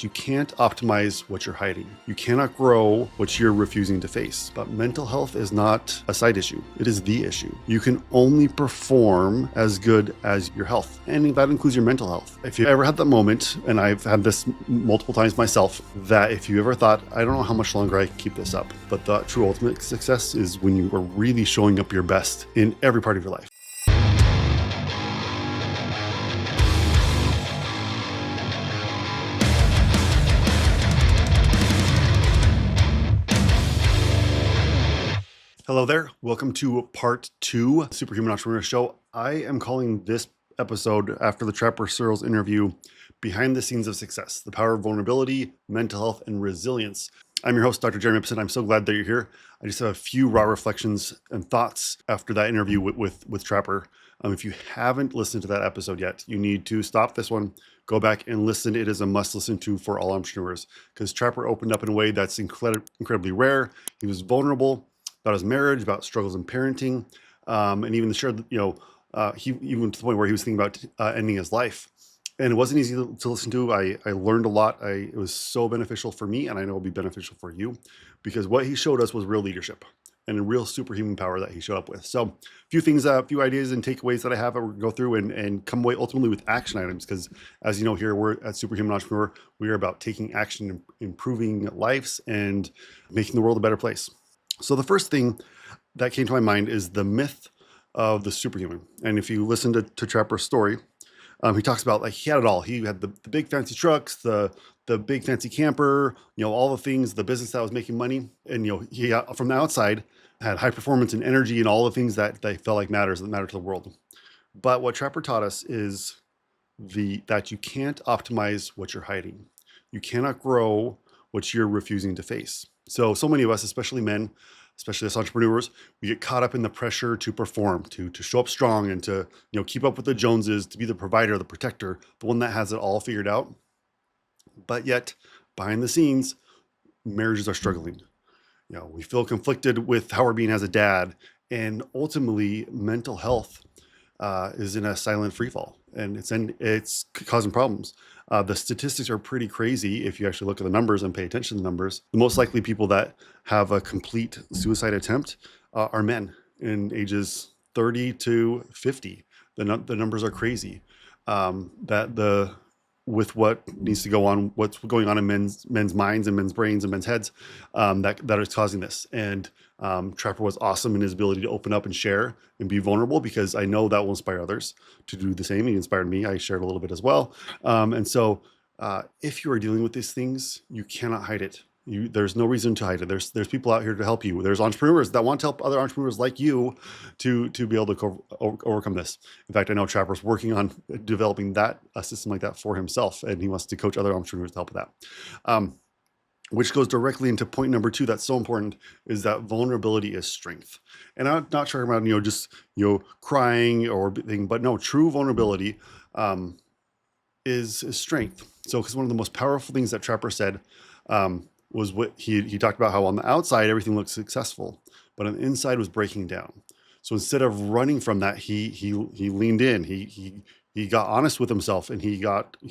You can't optimize what you're hiding. You cannot grow what you're refusing to face. But mental health is not a side issue. It is the issue. You can only perform as good as your health. And that includes your mental health. If you ever had that moment, and I've had this multiple times myself, that if you ever thought, I don't know how much longer I can keep this up, but the true ultimate success is when you are really showing up your best in every part of your life. Hello there. Welcome to part 2 Superhuman Entrepreneur Show. I am calling this episode, after the Trapper Searles interview, Behind the Scenes of Success, the Power of Vulnerability, Mental Health, and Resilience. I'm your host, Dr. Jeremy Ipson. I'm so glad that you're here. I just have a few raw reflections and thoughts after that interview with Trapper. If you haven't listened to that episode yet, you need to stop this one, go back and listen. It is a must listen to for all entrepreneurs, because Trapper opened up in a way that's incredibly rare. He was vulnerable about his marriage, about struggles in parenting, and even shared, he even to the point where he was thinking about ending his life. And it wasn't easy to listen to. I learned a lot. It was so beneficial for me, and I know it'll be beneficial for you, because what he showed us was real leadership and a real superhuman power that he showed up with. So a few things, a few ideas and takeaways that I have, I will go through and come away ultimately with action items, because as you know, here we're at Superhuman Entrepreneur, we are about taking action, improving lives, and making the world a better place. So the first thing that came to my mind is the myth of the superhuman. And if you listen to Trapper's story, he talks about, like, he had it all. He had the big fancy trucks, the big fancy camper, all the things, the business that was making money. And, he from the outside had high performance and energy and all the things that they felt like matter to the world. But what Trapper taught us is that you can't optimize what you're hiding. You cannot grow what you're refusing to face. So many of us, especially men, especially as entrepreneurs, we get caught up in the pressure to perform, to show up strong, and to keep up with the Joneses, to be the provider, the protector, the one that has it all figured out. But yet, behind the scenes, marriages are struggling. We feel conflicted with how we're being as a dad, and ultimately, mental health is in a silent freefall, and it's causing problems. The statistics are pretty crazy if you actually look at the numbers and pay attention to the numbers. The most likely people that have a complete suicide attempt are men in ages 30 to 50. The numbers are crazy. With what needs to go on, what's going on in men's minds and men's brains and men's heads, that is causing this. And Trapper was awesome in his ability to open up and share and be vulnerable, because I know that will inspire others to do the same. He inspired me. I shared a little bit as well. And so if you are dealing with these things, you cannot hide it. There's no reason to hide it. There's people out here to help you. There's entrepreneurs that want to help other entrepreneurs like you to be able to overcome this. In fact, I know Trapper's working on developing a system like that for himself, and he wants to coach other entrepreneurs to help with that. Which goes directly into point number 2 that's so important, is that vulnerability is strength. And I'm not talking about just crying or thing, but no, true vulnerability is strength. So, because one of the most powerful things that Trapper said was what he talked about, how on the outside everything looked successful, but on the inside was breaking down. So instead of running from that, he leaned in. He got honest with himself, and he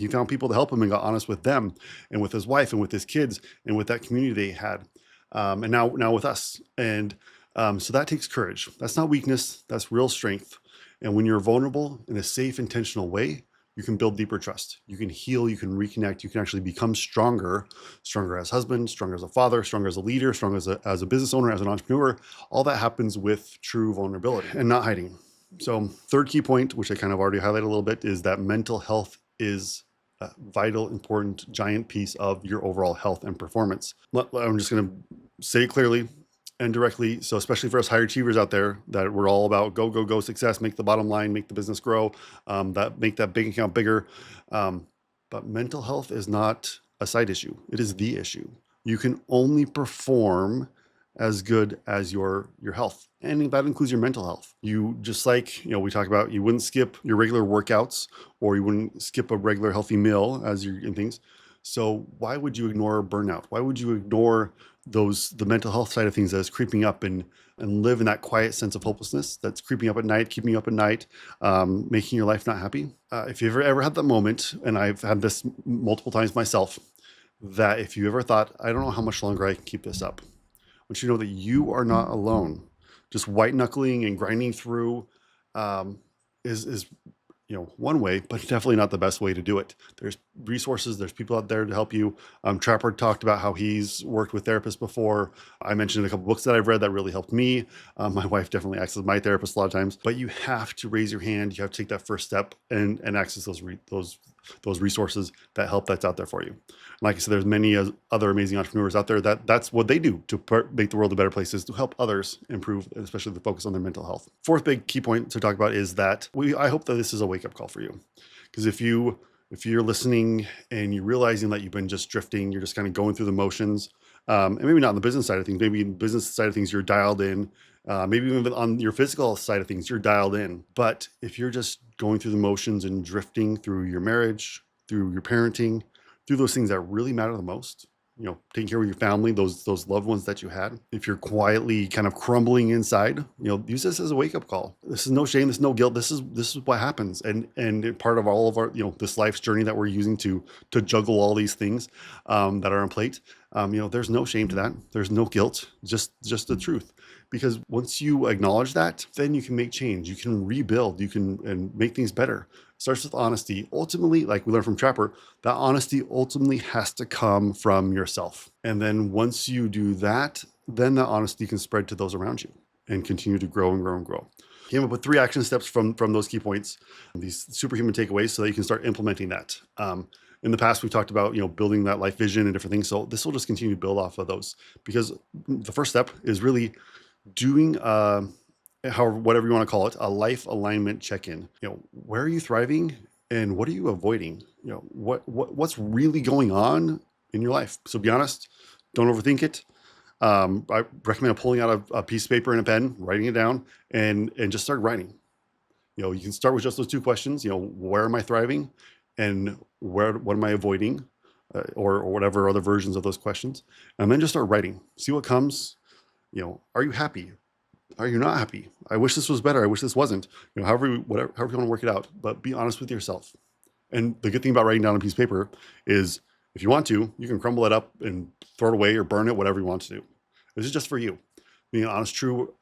found people to help him and got honest with them and with his wife and with his kids and with that community they had, and now with us. And so that takes courage. That's not weakness. That's real strength. And when you're vulnerable in a safe, intentional way, you can build deeper trust. You can heal. You can reconnect. You can actually become stronger as a husband, stronger as a father, stronger as a leader, stronger as a business owner, as an entrepreneur. All that happens with true vulnerability and not hiding. So third key point, which I kind of already highlighted a little bit, is that mental health is a vital, important, giant piece of your overall health and performance. I'm just going to say it clearly and directly. So especially for us high achievers out there, that we're all about go success, make the bottom line, make the business grow, make that bank account bigger. But mental health is not a side issue. It is the issue. You can only perform as good as your health. And that includes your mental health. You just we talk about, you wouldn't skip your regular workouts, or you wouldn't skip a regular healthy meal as you're in things. So why would you ignore burnout? Why would you ignore the mental health side of things that is creeping up and live in that quiet sense of hopelessness that's creeping up at night, keeping you up at night, making your life not happy? If you've ever had that moment, and I've had this multiple times myself, that if you ever thought, I don't know how much longer I can keep this up, I want you to know that you are not alone. Just white knuckling and grinding through um, is one way, but definitely not the best way to do it. There's resources, there's people out there to help you. Trapper talked about how he's worked with therapists before. I mentioned a couple books that I've read that really helped me. My wife definitely acts as my therapist a lot of times, but you have to raise your hand. You have to take that first step and access those resources, that help that's out there for you. And like I said, there's many other amazing entrepreneurs out there that's what they do to make the world a better place, is to help others improve, especially the focus on their mental health. Fourth big key point to talk about is that I hope that this is a wake-up call for you, because if you're listening and you're realizing that you've been just drifting, you're just kind of going through the motions, and maybe not on the business side of things, maybe in the business side of things you're dialed in, maybe even on your physical side of things you're dialed in. But if you're just going through the motions and drifting through your marriage, through your parenting, through those things that really matter the most, taking care of your family, those loved ones that you had, if you're quietly kind of crumbling inside, use this as a wake-up call. This is no shame, this is no guilt. This is what happens, and part of all of our this life's journey that we're using to juggle all these things that are on plate. There's no shame to that. There's no guilt, just the truth. Because once you acknowledge that, then you can make change. You can rebuild. You can and make things better. It starts with honesty. Ultimately, like we learned from Trapper, that honesty ultimately has to come from yourself. And then once you do that, then that honesty can spread to those around you and continue to grow and grow and grow. Came up with 3 action steps from those key points, these superhuman takeaways, so that you can start implementing that. In the past, we've talked about building that life vision and different things. So this will just continue to build off of those, because the first step is really doing whatever you want to call it, a life alignment check-in. Where are you thriving and what are you avoiding? What's really going on in your life? So be honest, don't overthink it. I recommend pulling out a piece of paper and a pen, writing it down, and just start writing. You can start with just those 2 questions. Where am I thriving, and what am I avoiding, or whatever other versions of those questions, and then just start writing. See what comes. Are you happy? Are you not happy? I wish this was better. I wish this wasn't. However you want to work it out, but be honest with yourself. And the good thing about writing down on a piece of paper is, if you want to, you can crumble it up and throw it away or burn it, whatever you want to do. This is just for you. Being an honest, true,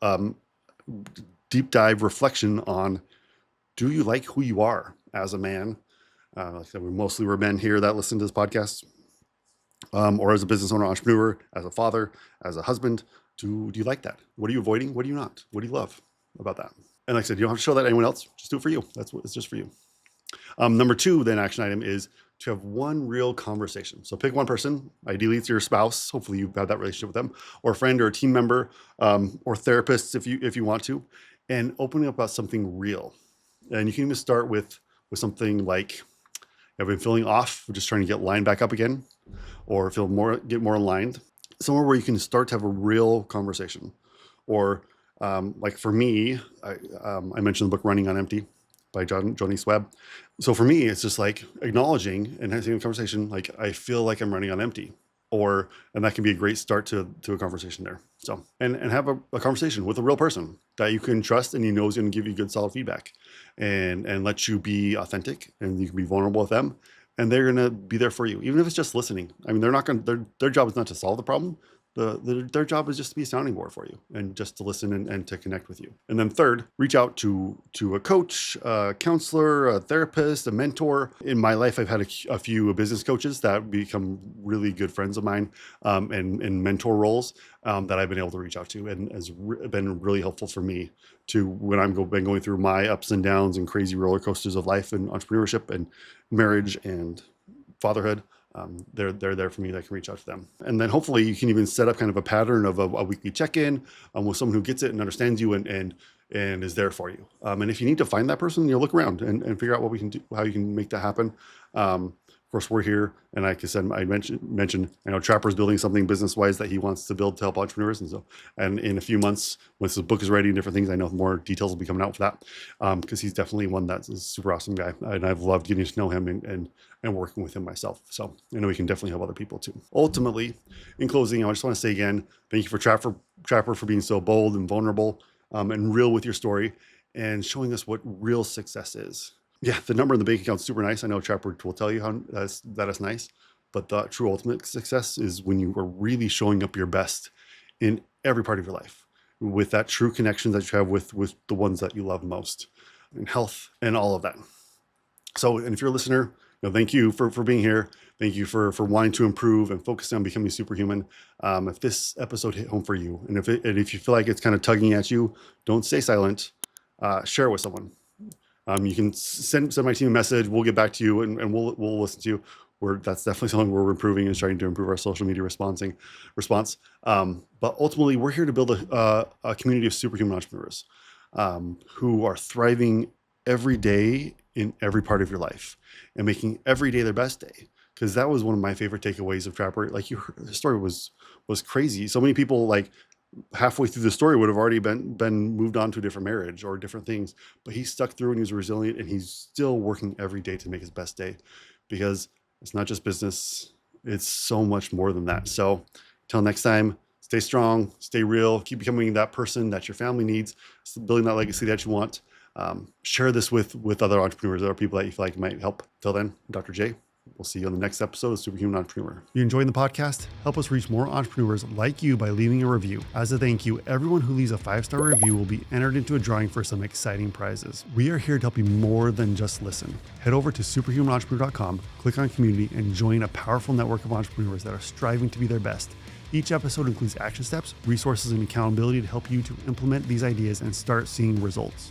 deep dive reflection on, do you like who you are as a man? Like I said, we're men here that listen to this podcast, or as a business owner, entrepreneur, as a father, as a husband. Do you like that? What are you avoiding? What do you not? What do you love about that? And like I said, you don't have to show that to anyone else. Just do it for you. It's just for you. Number 2, then, action item is to have one real conversation. So pick one person. Ideally, it's your spouse. Hopefully, you've had that relationship with them, or a friend, or a team member, or therapists, if you want to, and opening up about something real. And you can even start with something like, I've been feeling off, just trying to get lined back up again, or get more aligned. Somewhere where you can start to have a real conversation. Or like for me, I mentioned the book Running on Empty by Johnny Swab. So for me, it's just like acknowledging and having a conversation, like, I feel like I'm running on empty. And that can be a great start to a conversation there. So, and have a conversation with a real person that you can trust and is going to give you good, solid feedback, and let you be authentic, and you can be vulnerable with them. And they're going to be there for you, even if it's just listening. I mean, they're not going to, their job is not to solve the problem. Their job is just to be a sounding board for you, and just to listen and to connect with you. And then third, reach out to a coach, a counselor, a therapist, a mentor. In my life, I've had a few business coaches that become really good friends of mine, and mentor roles that I've been able to reach out to, and has been really helpful for me to when been going through my ups and downs and crazy roller coasters of life and entrepreneurship and marriage and fatherhood. They're there for me. That I can reach out to them. And then hopefully you can even set up kind of a pattern of a weekly check-in with someone who gets it and understands you and is there for you. And if you need to find that person, look around and figure out what we can do, how you can make that happen. Of course, we're here, and like I said, I mentioned, I know Trapper's building something business-wise that he wants to build to help entrepreneurs, and in a few months, once the book is ready and different things, I know more details will be coming out for that, because he's definitely one that's a super awesome guy, and I've loved getting to know him and working with him myself. So I know he can definitely help other people too. Ultimately, in closing, I just want to say again, thank you for Trapper for being so bold and vulnerable, and real with your story, and showing us what real success is. Yeah, the number in the bank account is super nice. I know Trapper will tell you how that is nice, But the true ultimate success is when you are really showing up your best in every part of your life, with that true connection that you have with the ones that you love most, and health and all of that. So, and if you're a listener, thank you for being here. Thank you for wanting to improve and focusing on becoming superhuman. If this episode hit home for you, and if you feel like it's kind of tugging at you, don't stay silent. Share it with someone. You can send my team a message. We'll get back to you, and we'll listen to you. That's definitely something we're improving and starting to improve our social media response. But ultimately, we're here to build a community of superhuman entrepreneurs who are thriving every day in every part of your life and making every day their best day. Because that was one of my favorite takeaways of Trapper. Like, you heard, the story was crazy. So many people, like, halfway through the story would have already been moved on to a different marriage or different things, but he stuck through and he was resilient, and he's still working every day to make his best day, because it's not just business, it's so much more than that. So until next time, stay strong, stay real, keep becoming that person that your family needs, building that legacy that you want. Share this with other entrepreneurs, other people that you feel like might help. Till then, Dr. J. We'll see you on the next episode of Superhuman Entrepreneur. You enjoying the podcast? Help us reach more entrepreneurs like you by leaving a review. As a thank you, everyone who leaves a 5-star review will be entered into a drawing for some exciting prizes. We are here to help you more than just listen. Head over to superhumanentrepreneur.com, click on community, and join a powerful network of entrepreneurs that are striving to be their best. Each episode includes action steps, resources, and accountability to help you to implement these ideas and start seeing results.